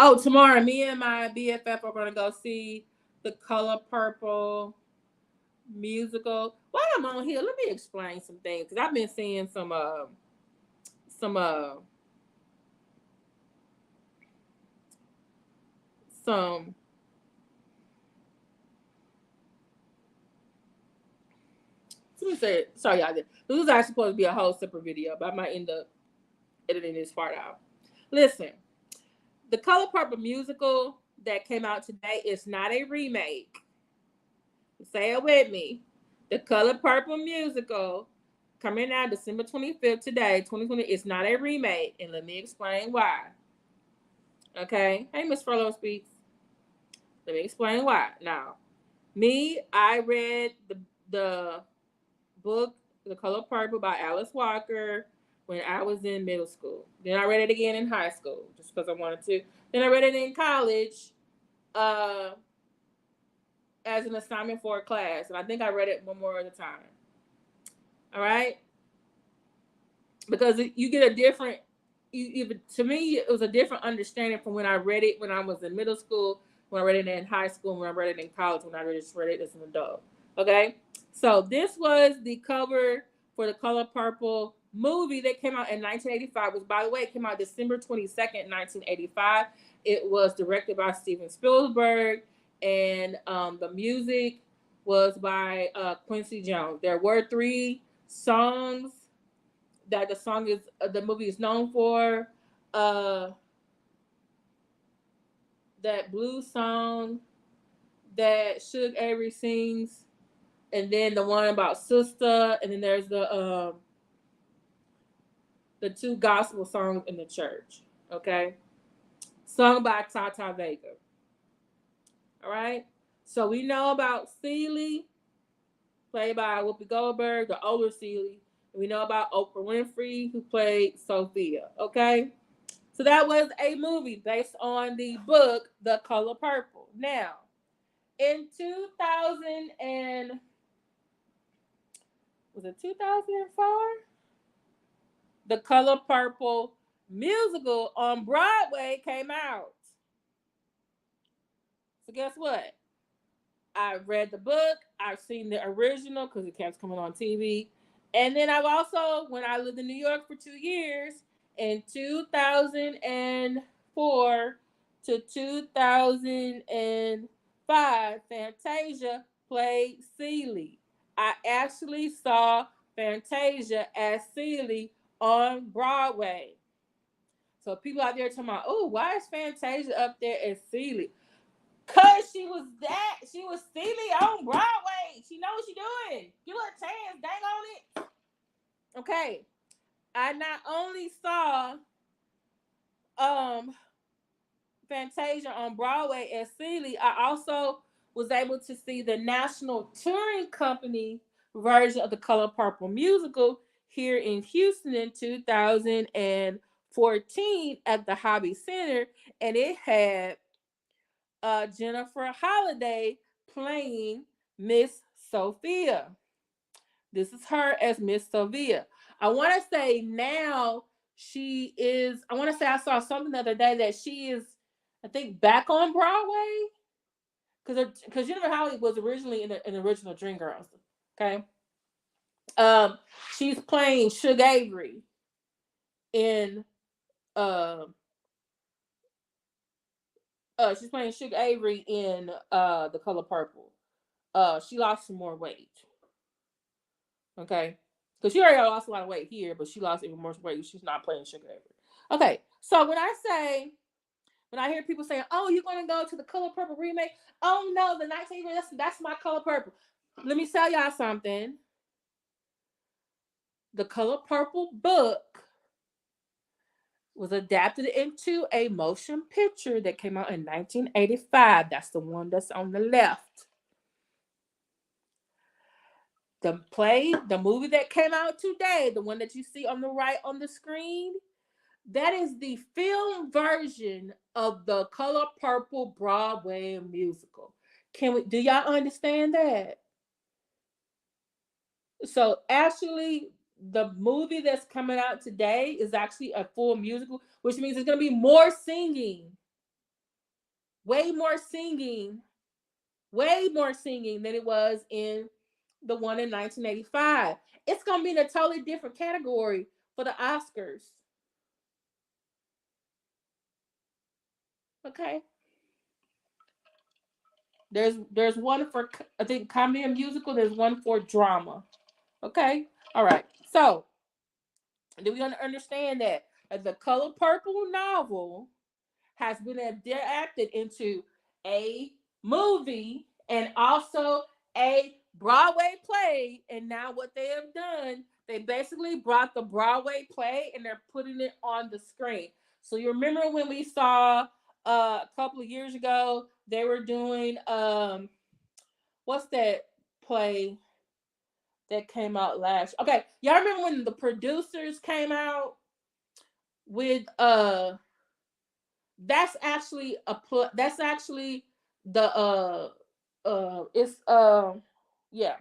Oh, tomorrow, me and my BFF are gonna go see the Color Purple musical. While I'm on here, let me explain some things because I've been seeing some some let me say sorry y'all. This was actually supposed to be a whole separate video, but I might end up editing this part out. Listen, the Color Purple musical that came out today is not a remake. Say it with me. The Color Purple musical coming out December 25th today, 2020. It's not a remake, and let me explain why. Okay? Hey, Miss Furlow Speaks. Let me explain why. Now, I read the book, The Color Purple by Alice Walker, when I was in middle school. Then I read it again in high school, just because I wanted to. Then I read it in college, as an assignment for a class, and I think I read it one more at a time. All right, because you get a different. To me, it was a different understanding from when I read it when I was in middle school, when I read it in high school, when I read it in college, when I just read it as an adult. Okay, so this was the cover for the Color Purple movie that came out in 1985. Which, by the way, it came out December 22nd, 1985. It was directed by Steven Spielberg, and the music was by Quincy Jones. There were 3 songs that the movie is known for. Uh, that blues song that Suge Avery sings, and then the one about Sister, and then there's the 2 gospel songs in the church. Okay, sung by Tata Vega. All right, so we know about Celie, played by Whoopi Goldberg, the older Celie. And we know about Oprah Winfrey, who played Sophia. Okay, so that was a movie based on the book The Color Purple. Now, in 2000 and was it 2004? The Color Purple musical on Broadway came out. So guess what? I read the book. I've seen the original because it kept coming on TV. And then I've also, when I lived in New York for 2 years, in 2004 to 2005, Fantasia played Celie. I actually saw Fantasia as Celie on Broadway. So people out there talking about, oh, why is Fantasia up there as Celie? Cause she was Celie on Broadway. She know what she doing. Give her a chance, dang on it. Okay. I not only saw Fantasia on Broadway as Celie, I also was able to see the National Touring Company version of the Color Purple musical here in Houston in 2014 at the Hobby Center, and it had Jennifer Holliday playing Miss Sophia. This is her as Miss Sophia. I want to say now she is. I want to say I saw something the other day that she is, I think, back on Broadway because Jennifer Holliday was originally in the original Dreamgirls. Okay, um, she's playing Suge Avery in uh, she's playing Suge Avery in The Color Purple. She lost some more weight. Okay, because she already lost a lot of weight here, but she lost even more weight. She's not playing Sugar Avery. Okay, so when I hear people saying, "Oh, you're going to go to the Color Purple remake," oh no, the 1980s, that's my Color Purple. Let me tell y'all something. The Color Purple book was adapted into a motion picture that came out in 1985. That's the one that's on the left. The movie that came out today, the one that you see on the right on the screen, that is the film version of the Color Purple Broadway musical. Do y'all understand that? So actually, the movie that's coming out today is actually a full musical, which means there's going to be more singing way more singing, way more singing than it was in the one in 1985. It's gonna be in a totally different category for the Oscars. Okay. There's one for, I think, comedy and musical. There's one for drama. Okay. All right. So do we understand that the Color Purple novel has been adapted into a movie and also a Broadway play? And now what they have done, they basically brought the Broadway play and they're putting it on the screen. So you remember when we saw a couple of years ago, they were doing what's that play that came out last? Okay, y'all remember when the producers came out with that's actually that's actually the it's yeah.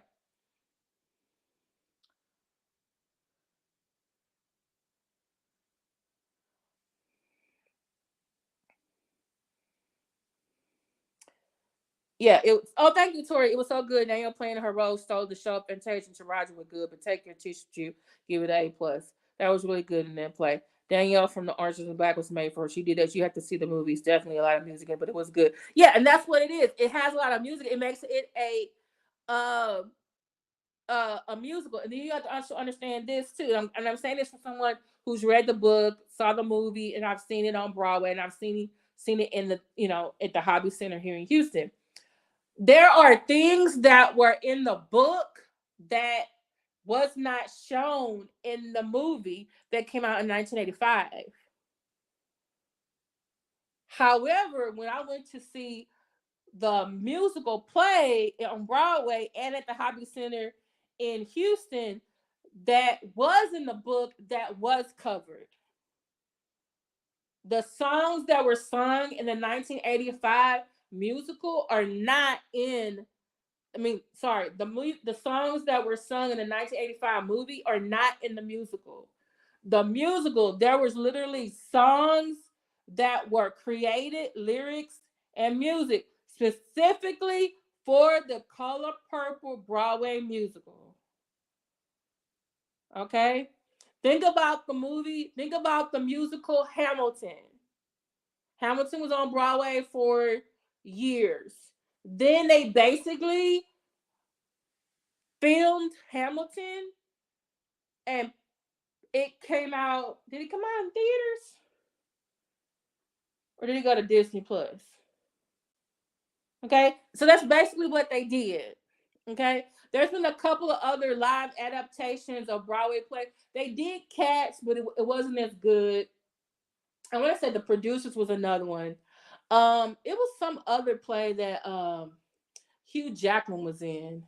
Yeah, it was. Oh, thank you, Tori. It was so good. Danielle playing her role stole the show. Fantasia to Roger was good, but take your tissue, give it an A+. That was really good in that play. Danielle from the Orange is the Black was made for her. She did that. You have to see the movies. Definitely a lot of music in, but it was good. Yeah, and that's what it is. It has a lot of music. It makes it uh a musical, and then you have to also understand this too. And I'm saying this for someone who's read the book, saw the movie, and I've seen it on Broadway, and I've seen it in the at the Hobby Center here in Houston. There are things that were in the book that was not shown in the movie that came out in 1985. However, when I went to see the musical play on Broadway and at the Hobby Center in Houston, that was in the book that was covered. The songs that were sung in the 1985 musical are not in. I mean, sorry, the songs that were sung in the 1985 movie are not in the musical. The musical, there was literally songs that were created, lyrics and music specifically for the Color Purple Broadway musical. Okay? Think about the movie, think about the musical Hamilton. Hamilton was on Broadway for years. Then they basically filmed Hamilton and it came out. Did it come out in theaters? Or did it go to Disney Plus? Okay. So that's basically what they did. Okay. There's been a couple of other live adaptations of Broadway plays. They did Cats, but it wasn't as good. I want to say The Producers was another one. It was some other play that Hugh Jackman was in.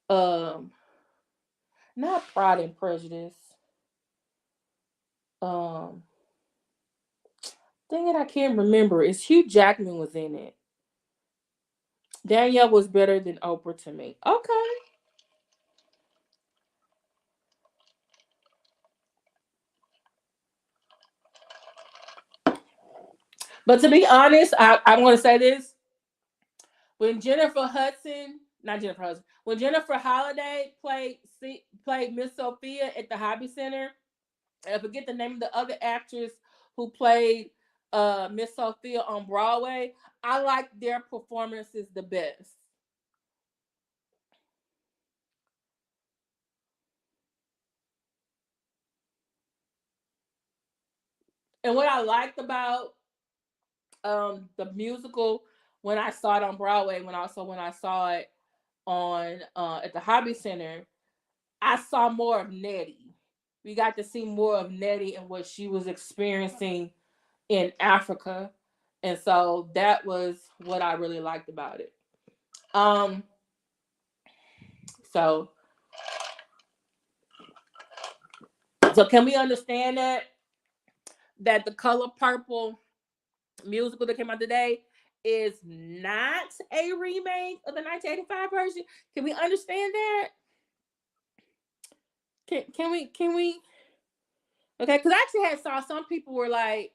Um, Not Pride and Prejudice. Um, Dang it, I can't remember. It's Hugh Jackman was in it. Danielle was better than Oprah to me. Okay. But to be honest, I'm going to say this. When Jennifer Hudson, not Jennifer Hudson, when Jennifer Holliday played Miss Sophia at the Hobby Center, and I forget the name of the other actress who played Miss Sophia on Broadway, I like their performances the best. And what I liked about the musical when I saw it on Broadway, when I saw it on at the Hobby Center, I saw more of Nettie. We got to see more of Nettie and what she was experiencing in Africa, and so that was what I really liked about it. Um, so so can we understand that the Color Purple musical that came out today is not a remake of the 1985 version? Can we understand that? Can we? Okay, because I actually had saw some people were like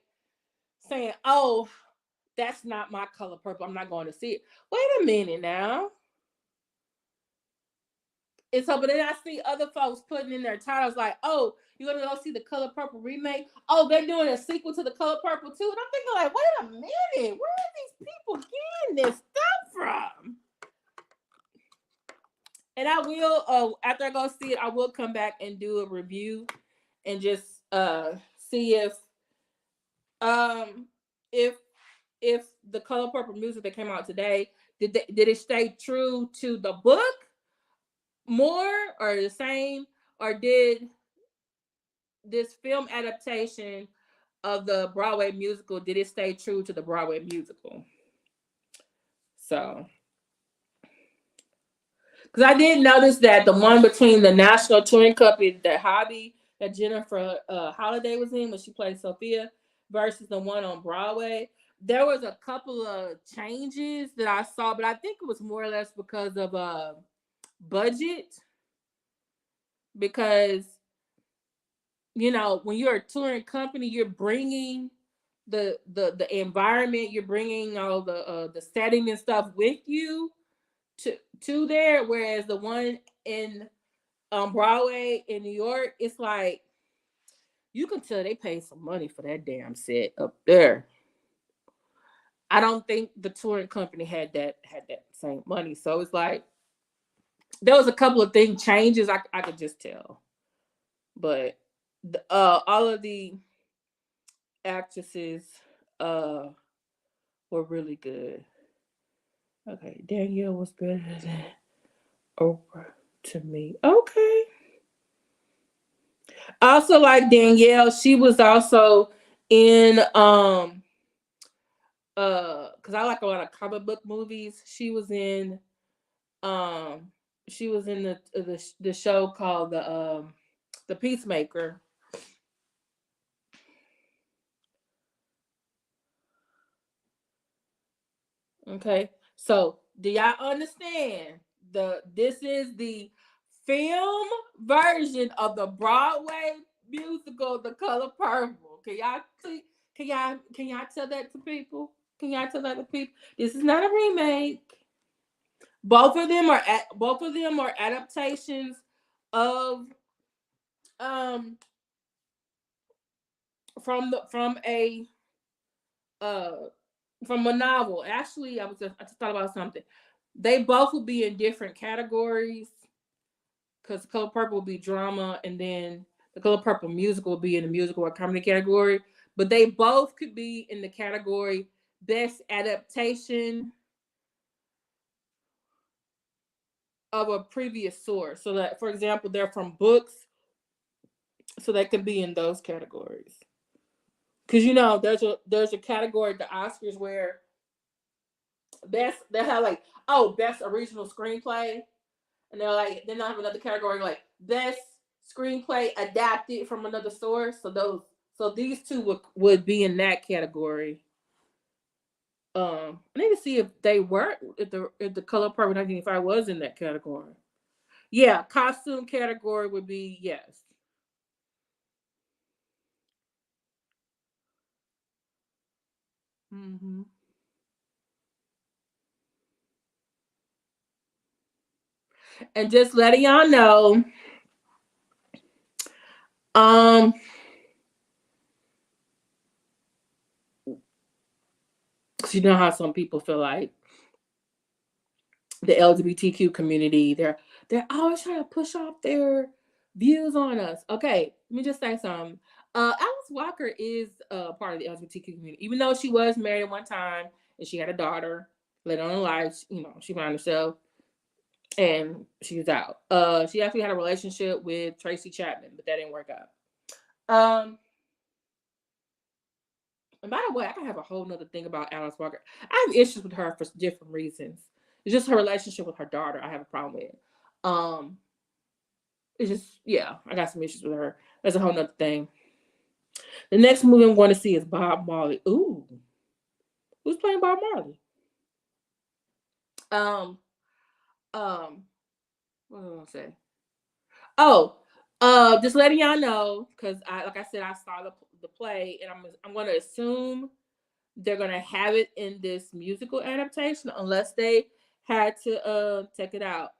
saying, "Oh, that's not my color purple. I'm not going to see it. Wait a minute now. And so, but then I see other folks putting in their titles like, "Oh, you're gonna go see the Color Purple remake? Oh, they're doing a sequel to the Color Purple too." And I'm thinking like, "Wait a minute, where are these people getting this stuff from?" And I will, after I go see it, I will come back and do a review and just see um if if the Color Purple music that came out today did it stay true to the book more or the same, or did this film adaptation of the Broadway musical did it stay true to the Broadway musical? So, because I did notice that the one between the National Touring Company, the Hobby that Jennifer Holiday was in when she played Sophia, versus the one on Broadway, there was a couple of changes that I saw, but I think it was more or less because of budget. Because when you're a touring company, you're bringing the environment, you're bringing all the setting and stuff with you to there, whereas the one in Broadway in New York, it's like you can tell they paid some money for that damn set up there. I don't think the touring company had that same money, so it's like there was a couple of thing changes I could just tell, but all of the actresses uh were really good. Okay, Danielle was better than Oprah to me. Okay. I also like Danielle. She was also in because I like a lot of comic book movies. Um she was in the show called the Peacemaker. Okay. So do y'all understand this is the film version of the Broadway musical The Color Purple. Can y'all tell that to people? Can y'all tell that to people? This is not a remake. Both of them are adaptations of um from uh a novel. Actually, I just thought about something. They both will be in different categories because the Color Purple will be drama, and then the Color Purple musical will be in the musical or comedy category. But they both could be in the category best adaptation of a previous source. So that, for example, they're from books, so they can be in those categories. Because there's a category at the Oscars where they have like, oh, best original screenplay, and they're like, then they have another category like best screenplay adapted from another source. So these two would be in that category. I need to see if the Color Purple 1985 was in that category. Yeah, costume category would be yes. Hmm. And just letting y'all know, um, 'cause you know how some people feel like the LGBTQ community, they're always trying to push off their views on us. Okay, let me just say something. Alice Walker is part of the LGBTQ community, even though she was married one time and she had a daughter. Later on in life, she found herself and she's out. She actually had a relationship with Tracy Chapman, but that didn't work out. Um, and by the way, I can have a whole nother thing about Alice Walker. I have issues with her for different reasons. It's just her relationship with her daughter I have a problem with. Um, it's just, yeah, I got some issues with her. That's a whole nother thing. The next movie I'm going to see is Bob Marley. Ooh, who's playing Bob Marley? Um, um, what was I gonna say? Oh, just letting y'all know because like I said, I saw the play, and I'm going to assume they're gonna have it in this musical adaptation unless they had to take it out.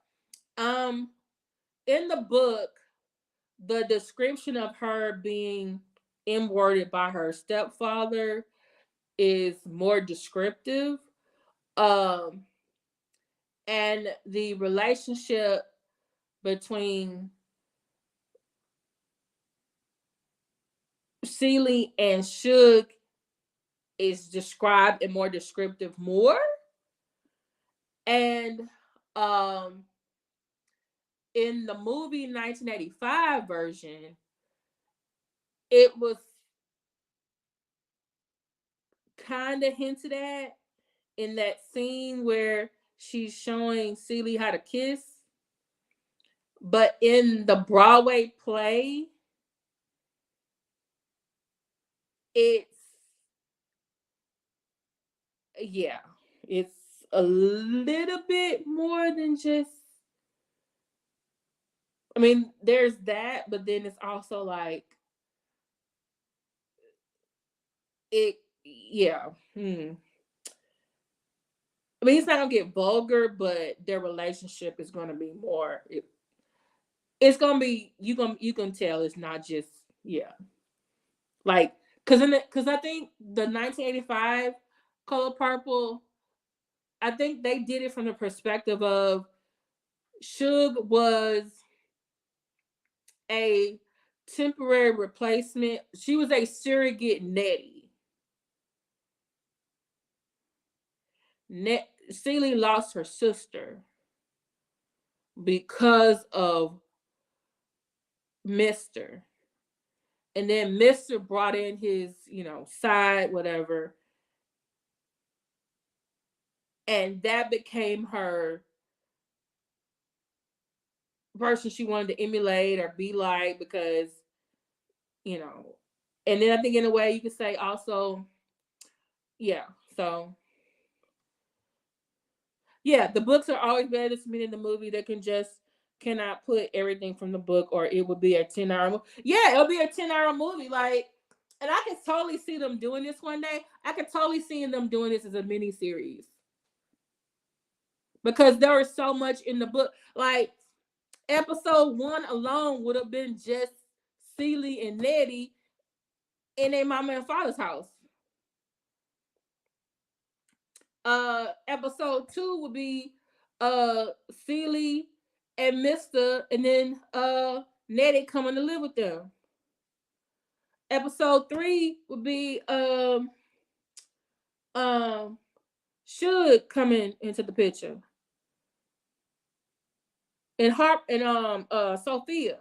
Um, in the book, the description of her being M-worded by her stepfather is more descriptive. Um, and the relationship between Celie and Suge is described and more descriptive more. And um in the movie 1985 version, it was kind of hinted at in that scene where she's showing Celie how to kiss. But in the Broadway play, it's yeah, it's a little bit more than just. I mean, there's that, but then it's also like it. Yeah. I mean, it's not gonna get vulgar, but their relationship is gonna be more. It's gonna be you can tell it's not just yeah like because I think the 1985 Color Purple, I think they did it from the perspective of Suge was a temporary replacement. She was a surrogate Nettie. Celie lost her sister because of Mister. And then Mister brought in his, side, whatever. And that became her person she wanted to emulate or be like because, you know. And then I think in a way you could say also, yeah. So yeah, the books are always better to me than the movie. They cannot put everything from the book or it would be a 10-hour movie. Yeah, it'll be a 10-hour movie. Like, and I can totally see them doing this one day. I could totally see them doing this as a mini series. Because there was so much in the book. Like episode 1 alone would have been just Celie and Nettie in their mama and father's house. Episode 2 would be Celie and Mister, and then Nettie coming to live with them. Episode 3 would be um Should coming into the picture. And Harp and Sophia.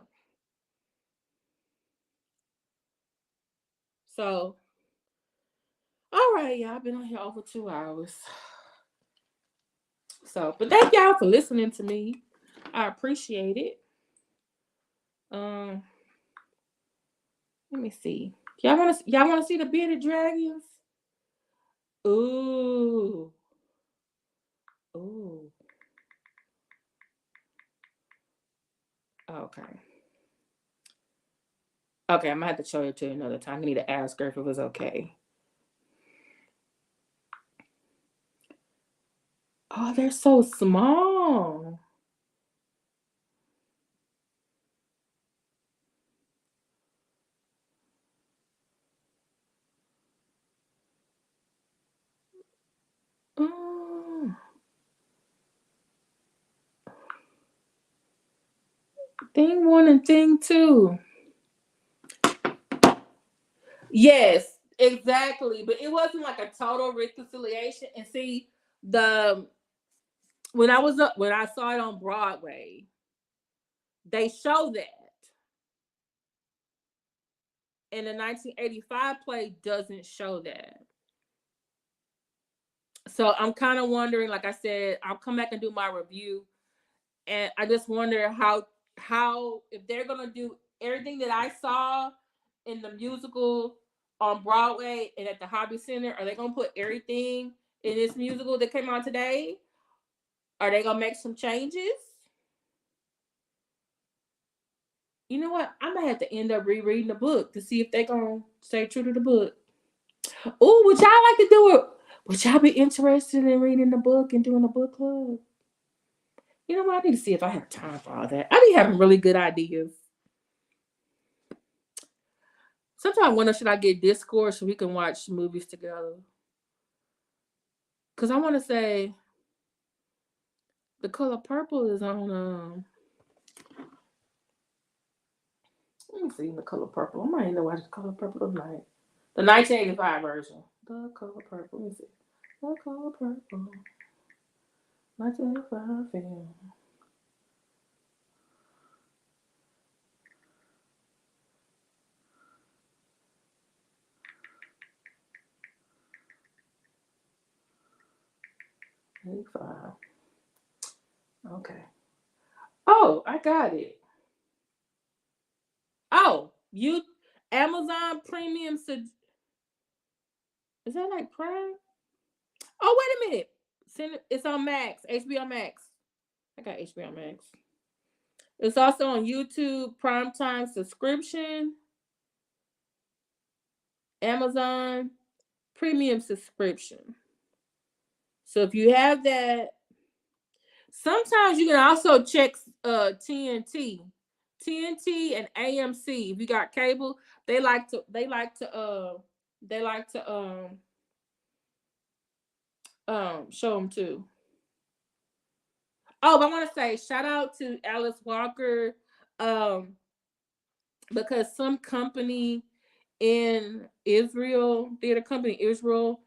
So all right, y'all. I've been on here over 2 hours. So, but thank y'all for listening to me. I appreciate it. Um, let me see. Y'all wanna see the bearded dragons? Ooh. Ooh. Okay. Okay, I'm gonna have to show it to you another time. I need to ask her if it was okay. Oh, they're so small. Oh. Thing 1 and thing 2. Yes, exactly. But it wasn't like a total reconciliation. And see, the when I saw it on Broadway, they show that. And the 1985 play doesn't show that. So I'm kind of wondering, like I said, I'll come back and do my review. And I just wonder how if they're gonna do everything that I saw in the musical on Broadway and at the Hobby Center, are they gonna put everything in this musical that came out today? Are they gonna make some changes? You know what? I might have to end up rereading the book to see if they're gonna stay true to the book. Oh, would y'all like to do it? Would y'all be interested in reading the book and doing a book club? You know what? I need to see if I have time for all that. I be having really good ideas. Sometimes I wonder, should I get Discord so we can watch movies together? Cause I want to say The Color Purple is on. Let me see The Color Purple. I might need to watch The Color Purple tonight. The 1985 version. The Color Purple. Let me see. The Color Purple. 1985 film. '85. Okay. Oh, I got it. Oh, you Amazon Premium. Is that like Prime? Oh, wait a minute. It's on Max. HBO Max. I got HBO Max. It's also on YouTube Primetime subscription, Amazon Premium subscription. So if you have that, sometimes you can also check TNT. TNT and AMC. If you got cable, they like to show them too. Oh, I want to say shout out to Alice Walker, um, because some company in Israel, theater company in Israel,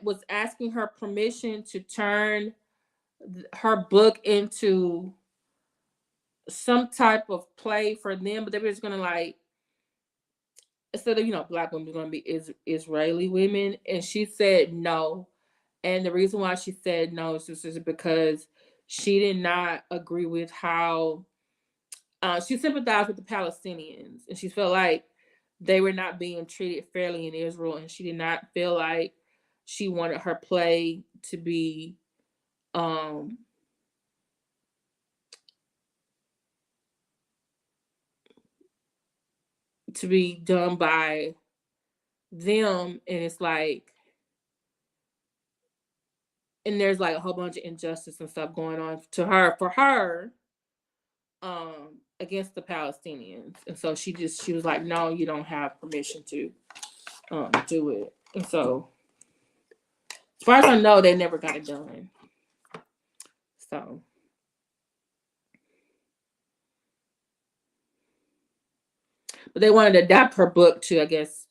was asking her permission to turn her book into some type of play for them, but they were just gonna like, instead of black women, gonna be Israeli women, and she said no. And the reason why she said no is just because she did not agree with how she sympathized with the Palestinians, and she felt like they were not being treated fairly in Israel, and she did not feel like she wanted her play um to be done by them. And it's like, and there's like a whole bunch of injustice and stuff going on to her for her against the Palestinians. And so she was like, no, you don't have permission to do it. And so as far as I know, they never got it done. So but they wanted to adapt her book to, I guess,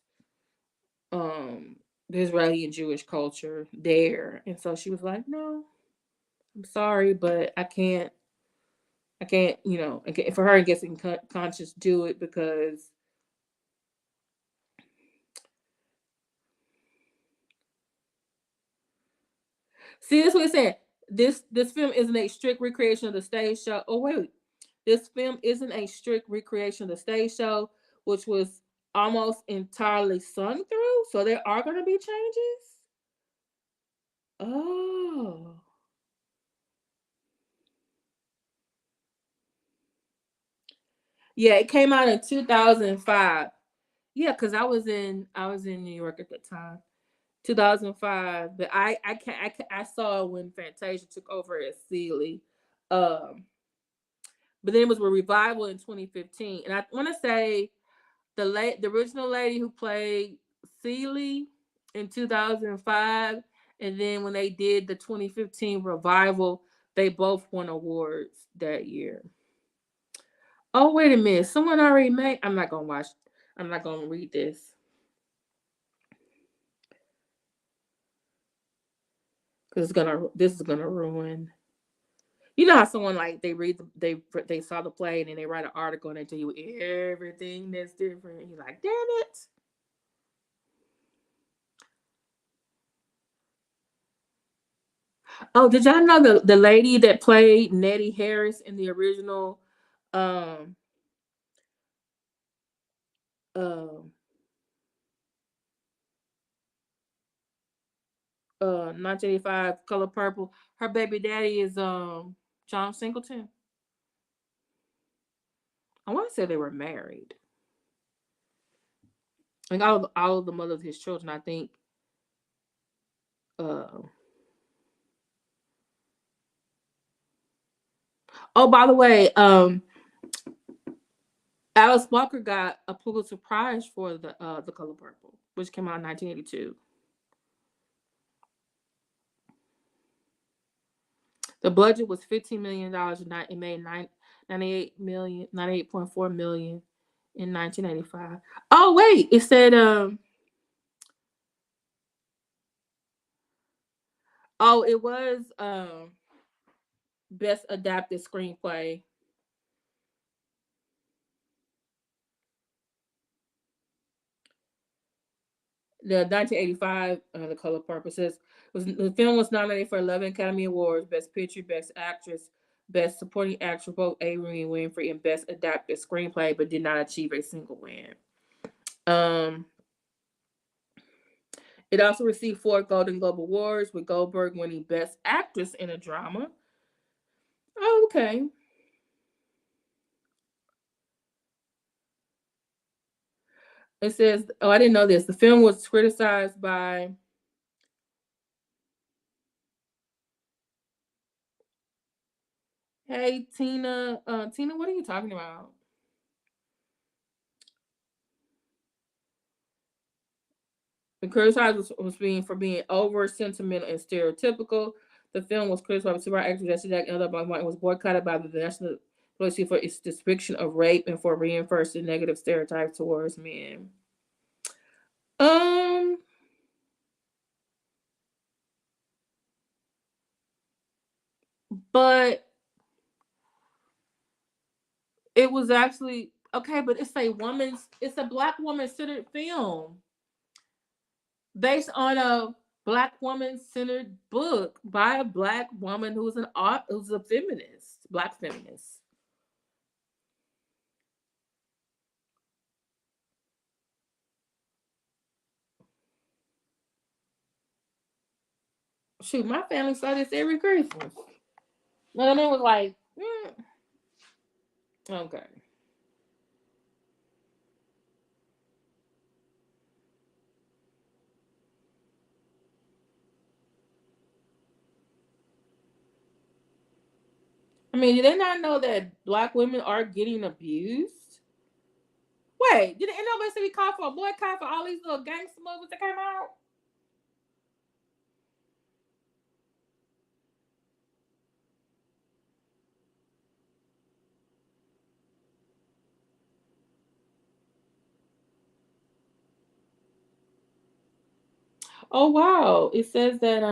the Israeli and Jewish culture there. And so she was like, no, I'm sorry, but I can't, for her, I guess, conscious do it because see, this is what it's saying. This film isn't a strict recreation of the stage show. Oh wait, this film isn't a strict recreation of the stage show, which was almost entirely sung through. So there are going to be changes. Oh, yeah, it came out in 2005. Yeah, because I was in New York at the time, 2005. But I saw it when Fantasia took over as Sealy. Um, but then it was a revival in 2015, and I want to say the original lady who played Celie in 2005, and then when they did the 2015 revival, they both won awards that year. Oh wait a minute, someone already made. I'm not gonna watch. I'm not gonna read this because this is gonna ruin. You know how someone like they saw the play and then they write an article and they tell you everything that's different. You're like, damn it. Oh, did y'all know the lady that played Nettie Harris in the original um 1985 Color Purple? Her baby daddy is John Singleton. I want to say they were married. Like all of the mothers of his children, I think. Uh, oh, by the way, Alice Walker got a Pulitzer Prize for the Color Purple, which came out in 1982. The budget was $15 million, and it made 98.4 million in 1985. Oh wait, it said oh, it was best adapted screenplay. The 1985, The Color Purple says the film was nominated for 11 Academy Awards: Best Picture, Best Actress, Best Supporting Actress, both Avery and Winfrey, and Best Adapted Screenplay, but did not achieve a single win. Um, it also received 4 Golden Globe Awards, with Goldberg winning Best Actress in a Drama. Oh, okay. It says, oh, I didn't know this. The film was criticized by, hey, Tina. Tina, what are you talking about? The criticized was being for being over sentimental and stereotypical. The film was criticized by super actors Jesse Jack and other black and was boycotted by the National Police for its depiction of rape and for reinforcing negative stereotypes towards men. Um, but it was actually okay. But it's a black woman centered film based on a black woman centered book by a black woman who's a feminist, black feminist. Shoot, my family saw this every Christmas. My man was like, okay. I mean, did they not know that black women are getting abused? Wait, did nobody say we called for a boycott for all these little gangster movies that came out? Oh wow! It says that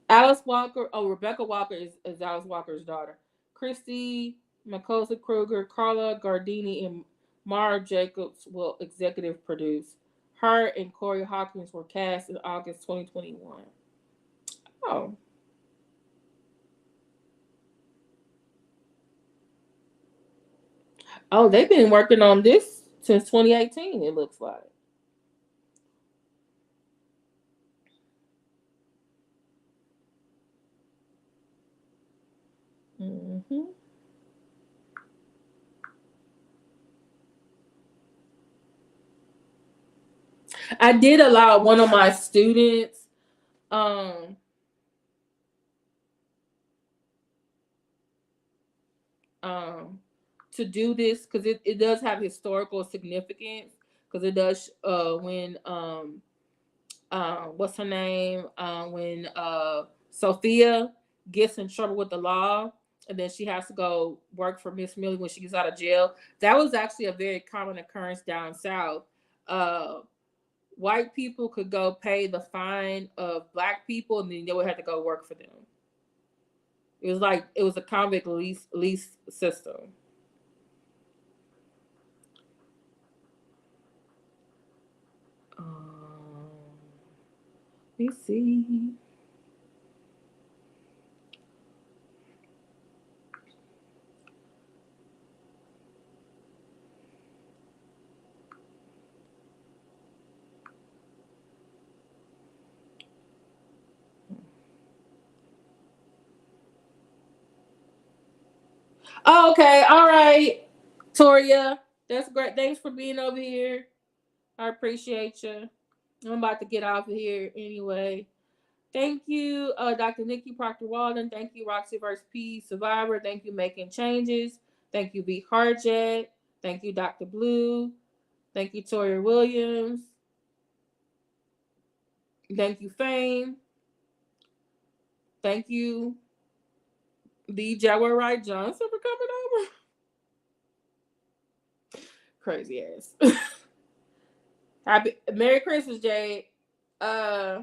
Alice Walker, oh Rebecca Walker is Alice Walker's daughter. Christy Makosa Kruger, Carla Gardini, and Mara Jacobs will executive produce. Her and Corey Hawkins were cast in August 2021. Oh, oh, they've been working on this since 2018. It looks like. Hmm. I did allow one of my students um um to do this because it does have historical significance because it does when what's her name when Sophia gets in trouble with the law and then she has to go work for Miss Millie when she gets out of jail. That was actually a very common occurrence down south. uh White people could go pay the fine of black people and then they would have to go work for them. It was like it was a convict lease system. Um, let me see. Oh, okay, all right, Toria, that's great. Thanks for being over here. I appreciate you. I'm about to get off of here anyway. Thank you, Dr. Nikki Proctor Walden. Thank you, Roxy vs. P Survivor. Thank you, Making Changes. Thank you, B Harjet. Thank you, Dr. Blue. Thank you, Toria Williams. Thank you, Fame. Thank you, the Jaguar Wright Johnson, for coming over. Crazy ass. Happy Merry Christmas, Jade. Uh,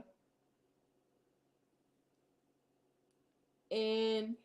and